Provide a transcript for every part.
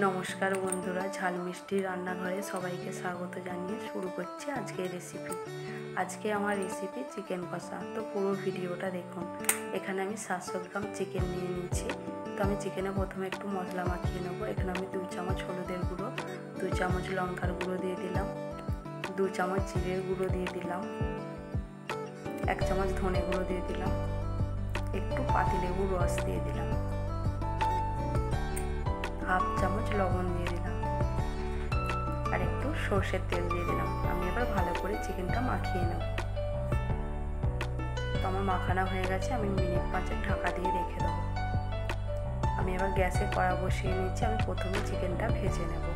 নমস্কার বন্ধুরা, ঝাল মিষ্টি রান্নাঘরে সবাইকে স্বাগত জানিয়ে শুরু করছি আজকের রেসিপি। আজকে আমার রেসিপি চিকেন কষা। তো পুরো ভিডিওটা দেখুন। এখানে আমি 700 গ্রাম চিকেন নিয়ে নিয়েছি। তো আমি চিকেনে প্রথমে একটু মশলা মাখিয়ে নেবো। এখানে আমি 2 চামচ হলুদের গুঁড়ো, 2 চামচ লঙ্কার গুঁড়ো দিয়ে দিলাম, 2 চামচ জিরের গুঁড়ো দিয়ে দিলাম, 1 চামচ ধনে গুঁড়ো দিয়ে দিলাম, একটু পাতিলেবুর রস দিয়ে দিলাম, হাফ চামচ লবণ দিয়ে দিলাম, আর একটু সর্ষের তেল দিয়ে দিলাম। আমি এবার ভালো করে চিকেনটা মাখিয়ে নেব। তো আমার মাখানো হয়ে গেছে, আমি মিনিট 5 ঢাকা দিয়ে রেখে দেবো। আমি এবার গ্যাসে কড়া বসিয়ে নিচ্ছি। আমি প্রথমে চিকেনটা ভেজে নেব।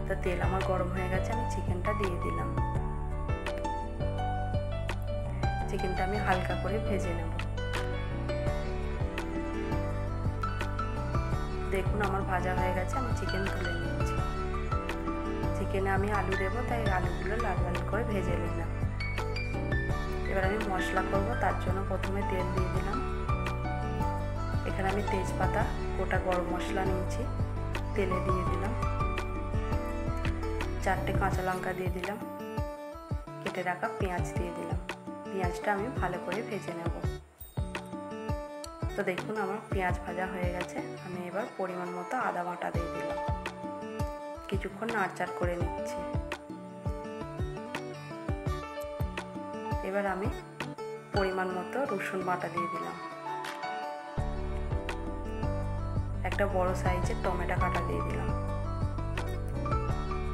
তো তেল আমার গরম হয়ে গেছে, আমি চিকেনটা দিয়ে দিলাম। চিকেনটা আমি হালকা করে ভেজে নেব। দেখুন আমার ভাজা হয়ে গেছে, আমি চিকেন তুলে নিচ্ছি। চিকেনে আমি আলু দেবো, তাই আলুগুলো লাল লাল করে ভেজে নিলাম। এবার আমি মশলা করব, তার জন্য প্রথমে তেল দিয়ে দিলাম। এখানে আমি তেজপাতা, গোটা গরম মশলা নিয়েছি, তেলে দিয়ে দিলাম। 4টে কাঁচা লঙ্কা দিয়ে দিলাম, কেটে রাখা পেঁয়াজ দিয়ে দিলাম। পেঁয়াজটা আমি ভালো করে ভেজে নেব। তো দেখুন আমার পেঁয়াজ ভাজা হয়ে গেছে। আমি এবার পরিমাণ মতো আদা বাটা দিয়ে দিলাম। কিছুক্ষণ নাড়চাড় করে নিচ্ছি। এবার আমি পরিমাণ মতো রসুন বাটা দিয়ে দিলাম। একটা বড় সাইজের টমেটো কাটা দিয়ে দিলাম।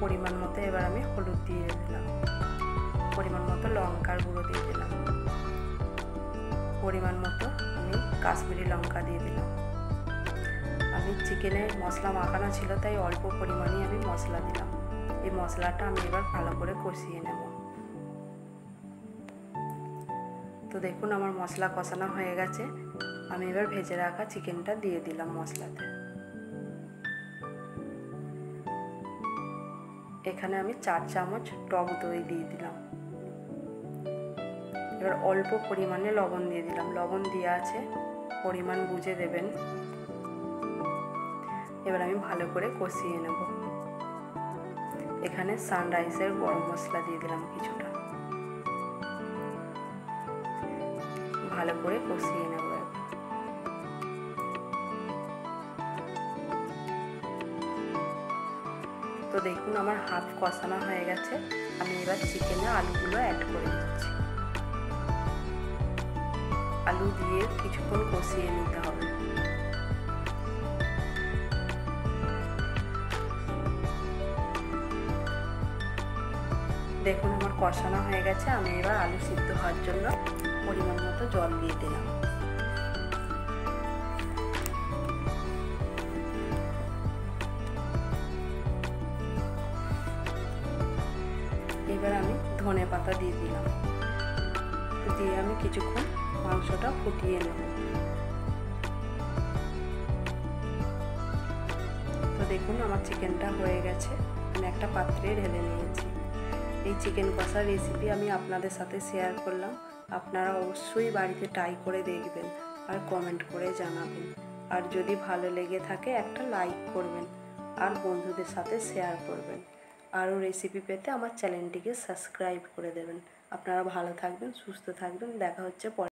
পরিমাণ মতো এবার আমি হলুদ দিয়ে দিলাম। পরিমাণ মতো লঙ্কার গুঁড়ো দিয়ে দিলাম। পরিমাণ মতো আমি কাশ্মীরি লঙ্কা দিয়ে দিলাম। আমি চিকেনে মশলা মাখানো ছিল, তাই অল্প পরিমাণে আমি মশলা দিলাম। এই মশলাটা আমি এবার ভালো করে কষিয়ে নেব। তো দেখুন আমার মশলা কষানো হয়ে গেছে। আমি এবার ভেজে রাখা চিকেনটা দিয়ে দিলাম মশলাতে। এখানে আমি 4 চামচ টক দই দিয়ে দিলাম। এবার অল্প পরিমাণে লবণ দিয়ে দিলাম। লবণ দেওয়া আছে, পরিমাণ বুঝে দেবেন। এবার আমি ভালো করে কষিয়ে নেব। এখানে সানরাইজের গরম মশলা দিয়ে দিলাম কিছুটা। ভালো করে কষিয়ে নেব। তো দেখুন আমার হাফ কষানো হয়ে গেছে। আমি এবার চিকেনে আলুগুলো অ্যাড করে দিচ্ছি। আলু দিয়ে কিছুক্ষণ কষিয়ে নিতে হবে। দেখুন আমার কষানো হয়ে গেছে। আমি এবার আলু সিদ্ধ হওয়ার জন্য পরিমাণ মতো জল দিয়ে দিলাম। এবার আমি ধনে পাতা দিয়ে দিলাম। দিয়ে আমি কিছুক্ষণ মাংসটা ফুটিয়ে নেব। তো দেখুন আমার চিকেনটা হয়ে গেছে। আমি একটা পাত্রে ঢেলে নিয়েছি। এই চিকেন কষার রেসিপি আমি আপনাদের সাথে শেয়ার করলাম। আপনারা অবশ্যই বাড়িতে ট্রাই করে দেখবেন আর কমেন্ট করে জানাবেন। আর যদি ভালো লেগে থাকে একটা লাইক করবেন আর বন্ধুদের সাথে শেয়ার করবেন। আরও রেসিপি পেতে আমার চ্যানেলটিকে সাবস্ক্রাইব করে দেবেন। আপনারা ভালো থাকবেন, সুস্থ থাকবেন। দেখা হচ্ছে পরে।